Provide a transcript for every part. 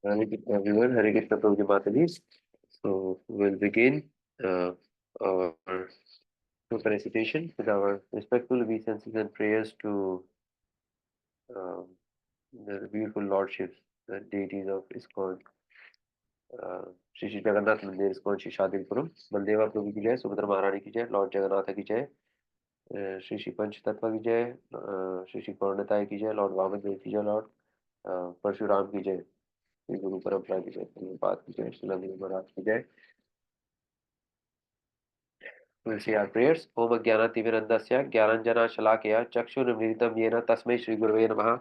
Hare Krishna everyone, Hare Krishna Prabhuji Mataji. So we'll begin our Shloka recitation with our respectful obeisances and prayers to um, the beautiful lordships, the deities of ISKCON, Shri Shri Jagannath Mandir, ISKCON Shri Shadilpuram, Baldeva Prabhu ki jai, Subhadra Maharani ki jai, Lord Jagannatha ki jai, Shri Shri Panch Tattva ki jai, Shri Shri Purnatayi ki jai, Lord Vamandev ki jai, Lord Parshuram ki jai, Shri Guru Parampara ki jai, Prabhupada ki jai, Shri Nandi Maharaj ki jai. We'll say our prayers. Om Jnanatimirandasya Jnananjana Shalakaya Chakshurmilitam Yena Tasmai Shri Gurave Namaha.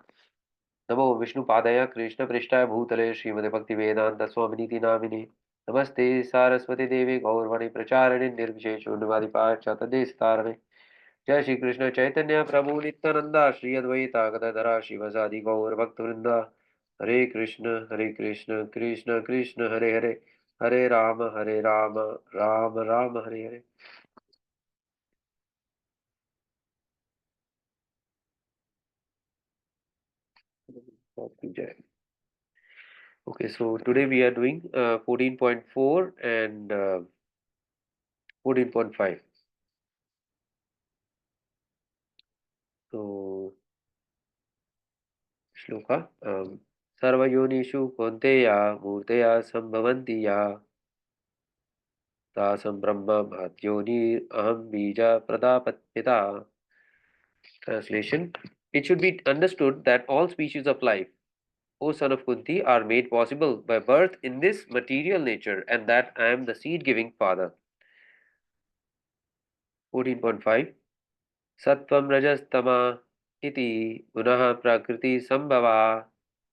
नमो विष्णुपादाय कृष्णपृष्ठाय भूतले श्रीमते भक्तिवेदांत स्वामिनीति नामिने नमस्ते सारस्वती देवी गौरवाणी प्रचारिणे निर्विशेष शून्यवादिपाश्चातदेशतारणे जय श्री कृष्ण चैतन्य प्रभु नित्यानंदा श्री अद्वैता गदाधरा शिवसादि गौर भक्तवृंद हरे Krishna Krishna Krishna Hare Hare Hare Ram Ram Ram Hare Hare. Okay, so today we are doing 14.4 and 14.5. So, shloka सर्वयोनिषु कौन्तेया मूर्तया सम्भवन्ति या तासं ब्रह्म महद्योनि अहं बीजा प्रदापत्यता. Translation: It should be understood that all species of life, O son of Kunti, are made possible by birth in this material nature, and that I am the seed-giving father. 14.5 Sattvam rajastama iti पुनः prakriti sambhava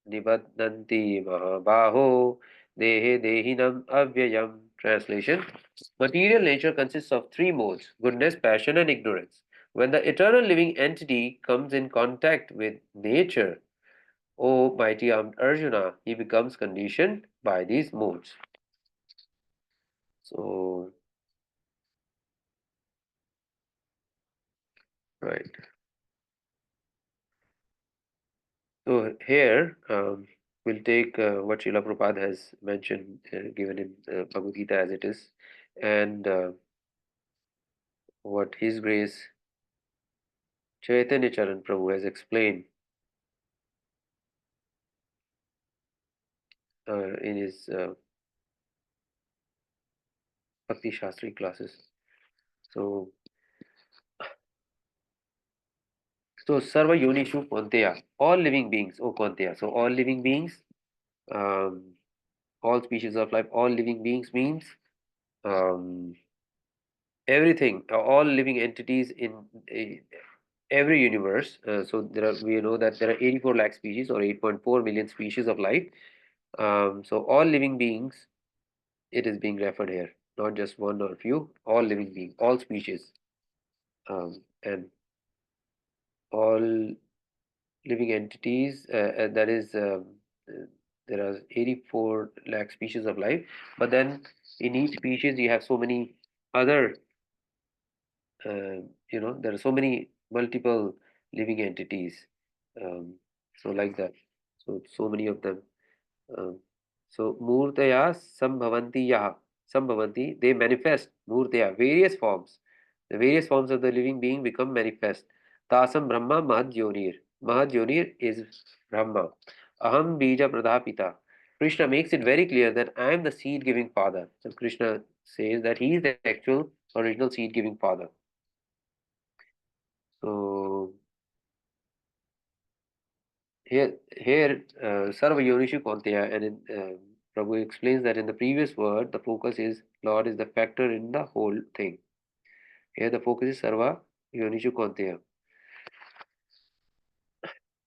निबध्नन्ति महाबाहो देहे देहिनम अव्ययम. Translation: Material nature consists of three modes: goodness, passion, and ignorance. When the eternal living entity comes in contact with nature, O mighty armed Arjuna, he becomes conditioned by these modes. So, right. So here we'll take what Srila Prabhupada has mentioned, given in Bhagavad Gita as it is, and what His Grace Chaitanya Charan Prabhu has explained in his Bhakti Shastri classes. So, Sarva Yonishu Kwanteya, all living beings, O Kwanteya. So, all living beings, um, all species of life, all living beings means um, everything, all living entities in every universe. So we know that there are 84 lakh species or 8.4 million species of life. So all living beings, it is being referred here, not just one or few. All living beings, all species, and all living entities. That is, uh, there are 84 lakh species of life. But then in each species, you have so many other there are so many multiple living entities. Um, so like that. So many of them. Um, so Murtaya Sambhavanti Yaha. Sambhavanti, they manifest Murtaya, various forms. The various forms of the living being become manifest. Tasam Brahma Mahadyonir. Mahadyonir is Brahma. Aham Bija Pradapita. Krishna makes it very clear that I am the seed giving father. So Krishna says that he is the actual original seed giving father. So here, Sarva Yonishu Konteya, and Prabhu explains that in the previous word, the focus is Lord is the factor in the whole thing. Here, the focus is Sarva Yonishu Konteya.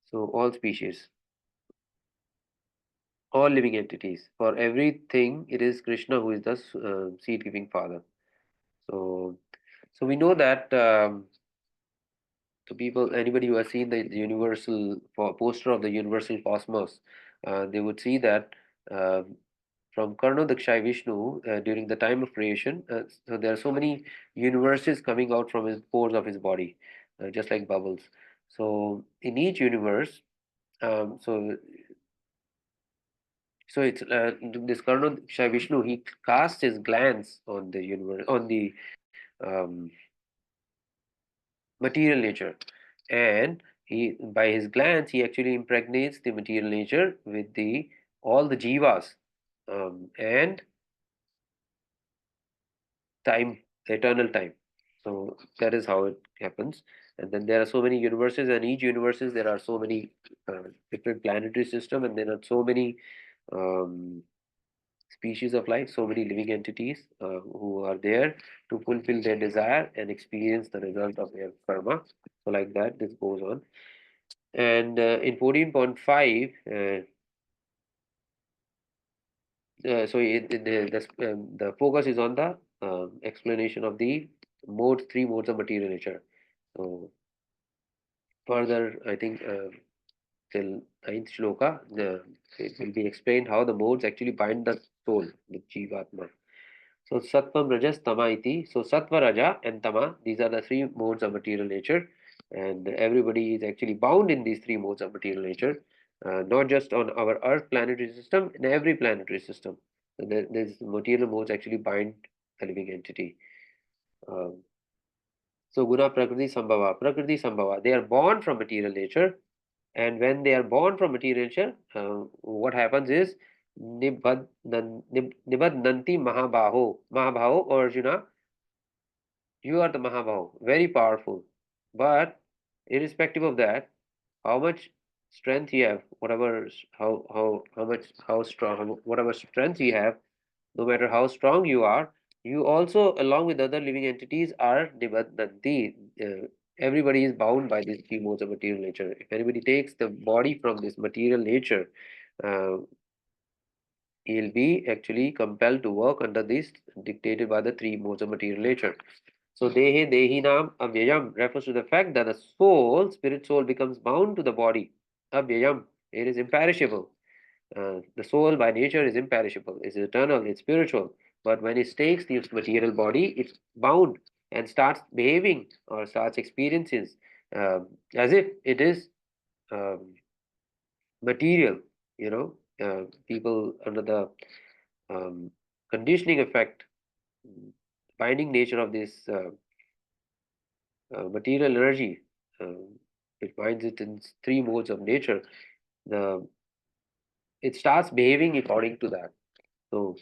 So all species, all living entities, for everything, it is Krishna who is the seed-giving father. So, so we know that to people, anybody who has seen the universal poster of the universal cosmos, they would see that from Karno Dakshai Vishnu during the time of creation. So there are so many universes coming out from his pores of his body, just like bubbles. So in each universe, so So it's this Karna Vishnu, he casts his glance on the universe, on the material nature, and he, by his glance, he actually impregnates the material nature with the all the jivas, and time, eternal time. So that is how it happens. And then there are so many universes, and each universes there are so many different planetary system, and there are so many um, species of life, so many living entities who are there to fulfill their desire and experience the result of their karma. So like that, this goes on. And in 14.5, the focus is on the explanation of the modes, three modes of material nature. So further, I think till ninth shloka, it will be explained how the modes actually bind the soul, the jivatma. So Sattvam, Rajas, Tama iti. So Sattva, Raja and Tama, these are the three modes of material nature. And everybody is actually bound in these three modes of material nature, not just on our Earth planetary system, in every planetary system. So these material modes actually bind the living entity. Um, so Guna, Prakriti, Sambhava. Prakriti, Sambhava. They are born from material nature. And when they are born from material nature, what happens is Nibadnanti Mahabaho. Mahabaho or Arjuna, you are the Mahabaho, very powerful. But irrespective of that, how much strength you have, whatever, how much, how strong, whatever strength you have, no matter how strong you are, you also, along with other living entities, are Nibadnanti. Everybody is bound by these three modes of material nature. If anybody takes the body from this material nature, uh, he'll be actually compelled to work under this dictated by the three modes of material nature. So dehe dehinam avyayam refers to the fact that the soul, spirit soul, becomes bound to the body. Avyayam, it is imperishable. The soul by nature is imperishable, is eternal, it's spiritual. But when it takes this material body, it's bound and starts behaving or starts experiencing as if it is um, material. People under the um, conditioning effect, binding nature of this material energy, it binds it in three modes of nature. The It starts behaving according to that. So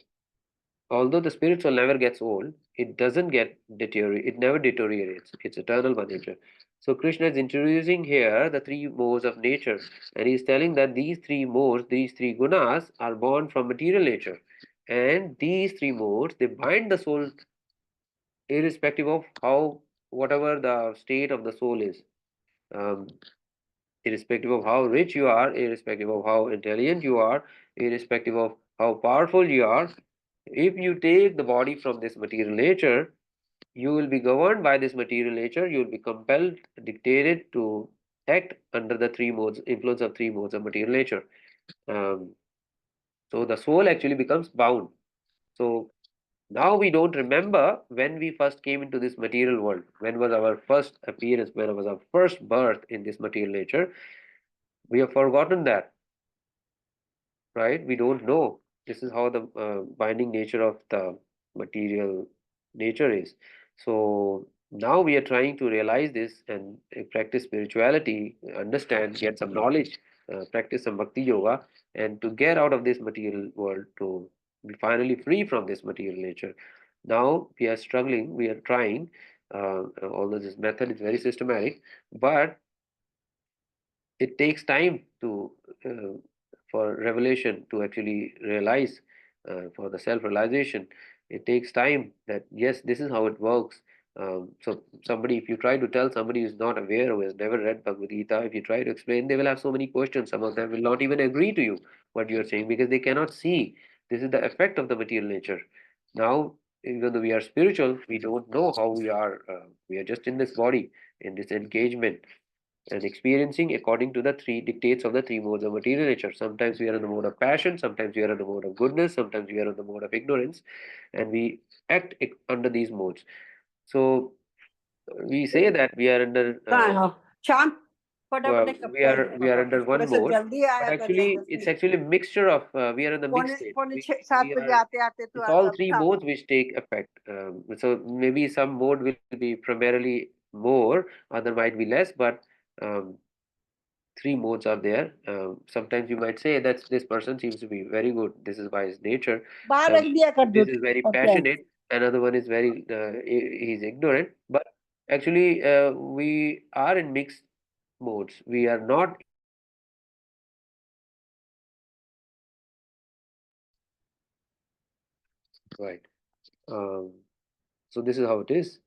although the spiritual never gets old, it doesn't get deteriorate. It never deteriorates. It's eternal by nature. So Krishna is introducing here the three modes of nature, and he's telling that these three modes, these three gunas, are born from material nature, and these three modes they bind the soul irrespective of how whatever the state of the soul is. Um, Irrespective of how rich you are, irrespective of how intelligent you are, irrespective of how powerful you are, if you take the body from this material nature, you will be governed by this material nature, you will be compelled, dictated to act under the three modes, influence of three modes of material nature. Um, so the soul actually becomes bound. So now we don't remember when we first came into this material world, when was our first appearance, when was our first birth in this material nature. We have forgotten that, right? We don't know. This is how the binding nature of the material nature is. So now we are trying to realize this and practice spirituality, understand, get some knowledge, practice some bhakti yoga, and to get out of this material world, to be finally free from this material nature. Now we are struggling, we are trying, although this method is very systematic, but it takes time to for revelation to actually realize, for the self realization. It takes time that yes, this is how it works. So somebody, if you try to tell somebody who's not aware, who has never read Bhagavad Gita, if you try to explain, they will have so many questions. Some of them will not even agree to you what you are saying, because they cannot see this is the effect of the material nature. Now, even though we are spiritual, we don't know how we are. We are just in this body, in this engagement, and experiencing according to the three dictates of the three modes of material nature. Sometimes we are in the mode of passion, sometimes we are in the mode of goodness, sometimes we are in the mode of ignorance, and we act under these modes. So we say that we are under. Sean, we are under one mode, but actually it's actually a mixture of we are in the mixed state. We are it's all three modes which take effect. So maybe some mode will be primarily more, other might be less, but um, three modes are there. Sometimes you might say that this person seems to be very good. This is by his nature. This is very passionate. Another one is very he's ignorant. But actually, we are in mixed modes. We are not right. Um, so this is how it is.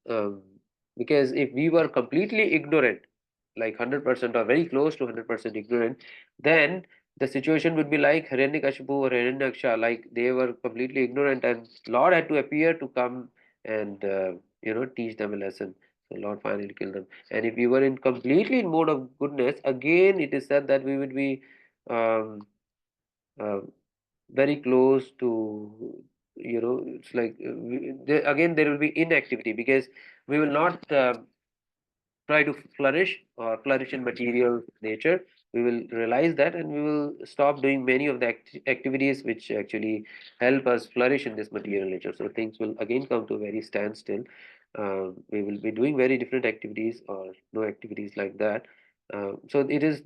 Because if we were completely ignorant, like 100% or very close to 100% ignorant, then the situation would be like Hiranyakashipu or Hiranyaksha, like they were completely ignorant, and Lord had to appear to come and teach them a lesson. So Lord finally killed them. And if we were in completely in mode of goodness, again it is said that we would be um, uh, very close to it's like again there will be inactivity because we will not try to flourish or flourish in material nature. We will realize that and we will stop doing many of the activities which actually help us flourish in this material nature. So things will again come to a very standstill. We will be doing very different activities or no activities like that. So it is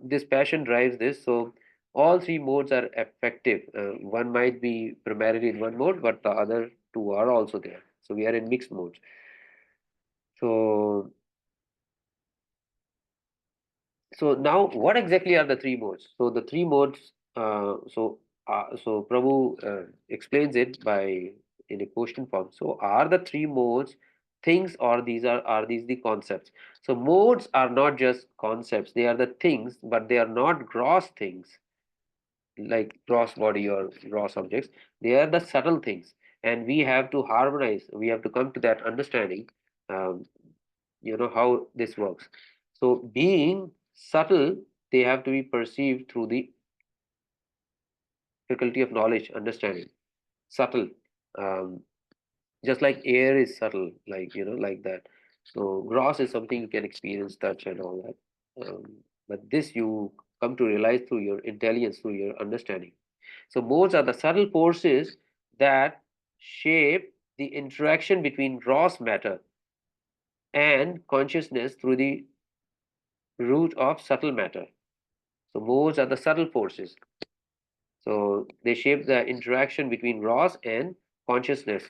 this passion drives this. So all three modes are effective. One might be primarily in one mode, but the other two are also there. So we are in mixed modes. So So now, what exactly are the three modes? So the three modes. So Prabhu explains it by in a question form. So are the three modes things, or are these the concepts? So modes are not just concepts; they are the things, but they are not gross things like gross body or gross objects. They are the subtle things, and we have to harmonize. We have to come to that understanding. Um, how this works. So being subtle, they have to be perceived through the faculty of knowledge, understanding. Subtle. Um, just like air is subtle, like that. So gross is something you can experience, touch and all that. But this you come to realize through your intelligence, through your understanding. So modes are the subtle forces that shape the interaction between gross matter and consciousness through the root of subtle matter. So modes are the subtle forces. So they shape the interaction between gross and consciousness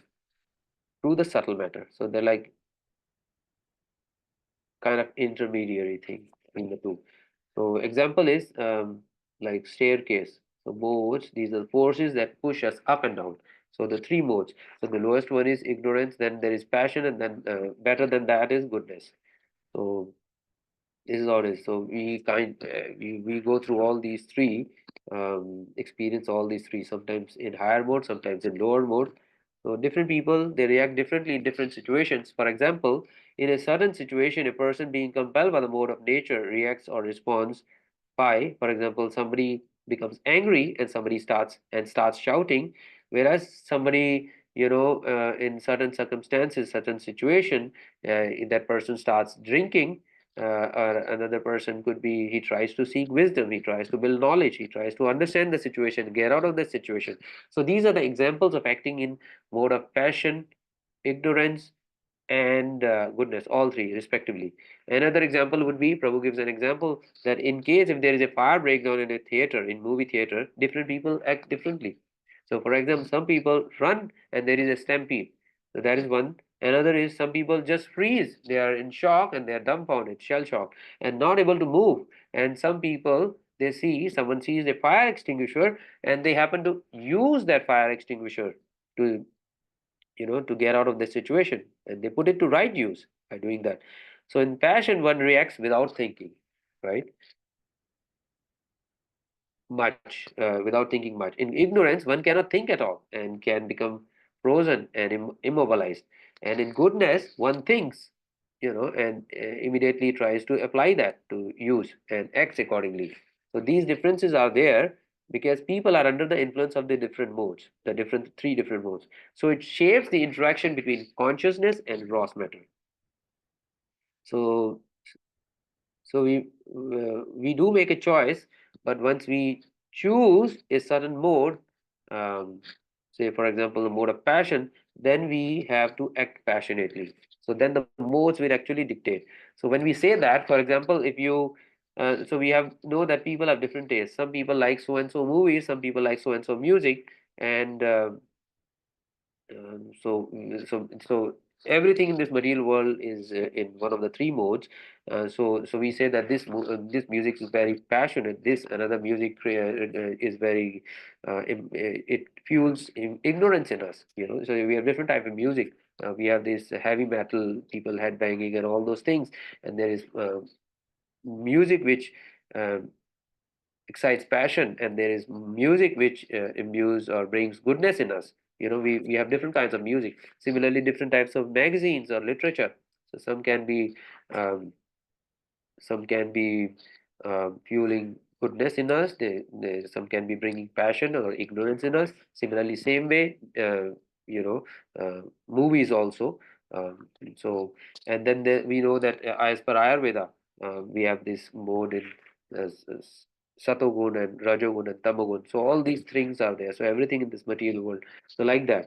through the subtle matter. So they're like kind of intermediary thing between the two. So example is like staircase. So modes, these are forces that push us up and down. So the three modes. So the lowest one is ignorance, then there is passion, and then better than that is goodness. So this is how it is. So we go through all these three, experience all these three, sometimes in higher mode, sometimes in lower mode. So different people, they react differently in different situations. For example, in a certain situation, a person being compelled by the mode of nature reacts or responds by, for example, somebody becomes angry and somebody starts shouting, whereas somebody, in certain circumstances, certain situation, that person starts drinking, or another person could be he tries to seek wisdom, he tries to build knowledge, he tries to understand the situation, get out of the situation. So these are the examples of acting in mode of passion, ignorance, and goodness, all three respectively. Another example would be, Prabhu gives an example that in case if there is a fire breakdown in a theater, in movie theater, different people act differently. So for example, some people run and there is a stampede. So that is one. Another is some people just freeze. They are in shock and they are dumbfounded, shell shocked, and not able to move. And some people, they see someone sees a fire extinguisher and they happen to use that fire extinguisher to to get out of the situation, and they put it to right use by doing that. So in passion one reacts without thinking, right, much, without thinking much. In ignorance one cannot think at all and can become frozen and immobilized. And in goodness one thinks, and immediately tries to apply that to use and acts accordingly. So these differences are there because people are under the influence of the different modes, the different three different modes. So it shapes the interaction between consciousness and gross matter. So So we do make a choice, but once we choose a certain mode, um, say for example the mode of passion, then we have to act passionately. So then the modes will actually dictate. So when we say that, for example, if you so we have know that people have different tastes. Some people like so and so movies, some people like so and so music, and so everything in this material world is in one of the three modes. So we say that this music is very passionate. This another music is very it fuels ignorance in us. So we have different type of music. We have this heavy metal, people headbanging and all those things, and there is music which um, excites passion, and there is music which imbues or brings goodness in us. We have different kinds of music. Similarly, different types of magazines or literature. So um, some can be fueling goodness in us. Some can be bringing passion or ignorance in us. Similarly, same way, you know, movies also. So, and then we know that as per Ayurveda, we have this mode in Satogun and Rajogun and Tamagun. So all these things are there. So everything in this material world. So like that.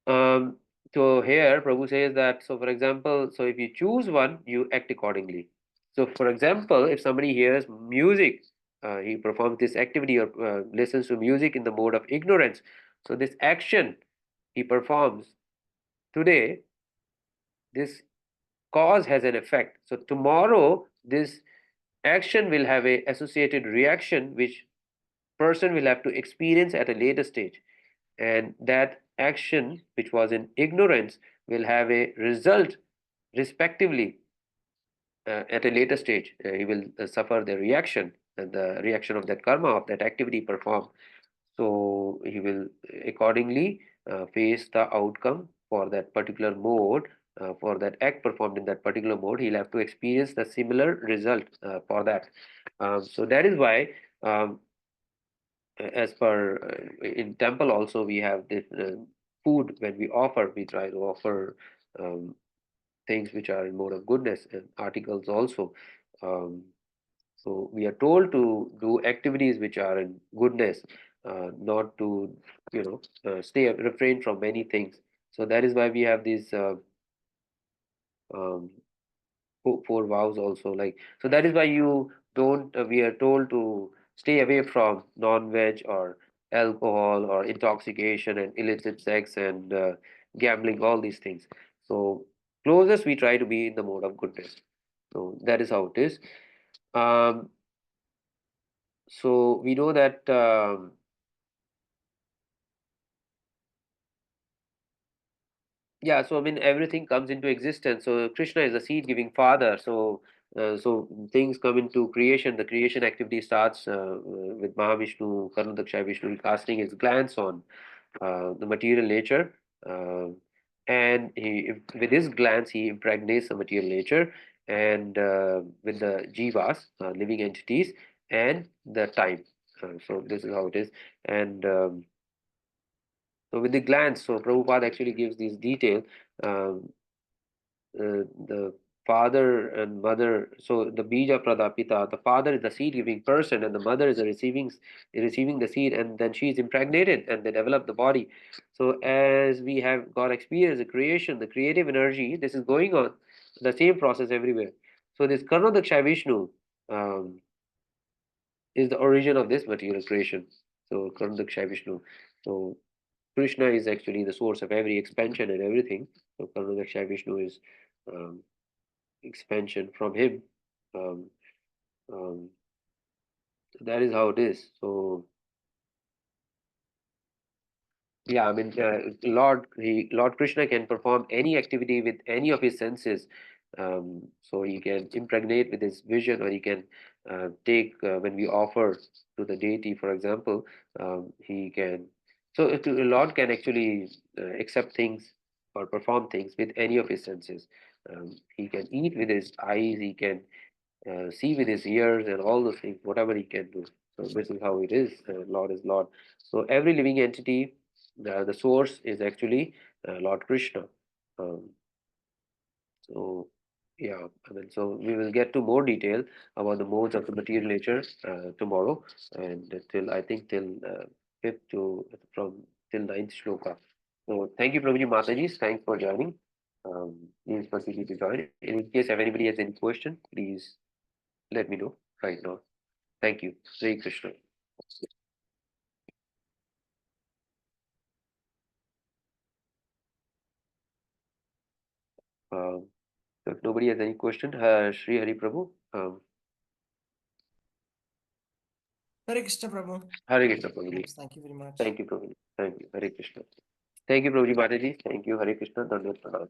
Um, so here Prabhu says that, so for example, so if you choose one, you act accordingly. So for example, if somebody hears music, he performs this activity or listens to music in the mode of ignorance. So this action he performs today, this cause has an effect. So tomorrow, this action will have a associated reaction which person will have to experience at a later stage. And that action which was in ignorance will have a result respectively at a later stage. He will suffer the reaction and the reaction of that karma of that activity performed. So he will accordingly face the outcome for that particular mode. For that act performed in that particular mode, he'll have to experience the similar result for that. So that is why, as per in temple also, we have this food. When we offer, we try to offer um, things which are in mode of goodness, and articles also. um, so we are told to do activities which are in goodness, not to stay refrain from many things. So that is why we have these um, four vows also, like, so that is why you don't we are told to stay away from non-veg or alcohol or intoxication and illicit sex and gambling, all these things. So closest we try to be in the mode of goodness. So that is how it is. Um, so we know that yeah, so I mean everything comes into existence. So Krishna is the seed-giving father. So things come into creation. The creation activity starts with Mahavishnu, Karnadaksha Vishnu casting his glance on the material nature, uh, and with his glance he impregnates the material nature, and with the jivas, living entities, and the time. So this is how it is, and so with the glance, so Prabhupada actually gives these detail. Um, the father and mother, so the bija pradapita, the father is the seed giving person and the mother is the receiving the seed, and then she is impregnated and they develop the body. So as we have got experience the creation, the creative energy, this is going on the same process everywhere. So this Karnadaksha Vishnu um, is the origin of this material creation. So Karnadaksha Vishnu. So Krishna is actually the source of every expansion and everything. So Karnadaksha Vishnu is um, expansion from him. Um, um, so that is how it is. So yeah, I mean, Lord Krishna can perform any activity with any of his senses. So he can impregnate with his vision, or he can take when we offer to the deity, for example, he can. So the Lord can actually accept things or perform things with any of his senses. He can eat with his eyes. He can see with his ears and all those things, whatever he can do. So this is how it is. Lord is Lord. So every living entity, the source is actually Lord Krishna. Um, so Yeah, I mean, so we will get to more detail about the modes of the material nature tomorrow, and till I think till fifth to from till ninth shloka. So thank you, Prabhuji Mataji. Thanks for joining. Please continue to join. In case if anybody has any question, please let me know right now. Thank you. Hare Krishna. Um, so if nobody has any question, Shri Hari Prabhu. Hare Krishna, Prabhu. Hare Krishna Prabhuji. Yes, thank you very much. Thank you, Prabhuji. Thank you. Hare Krishna. Thank you, Prabhuji Mataji. Thank you. Hare Krishna. Dandavat Pranam.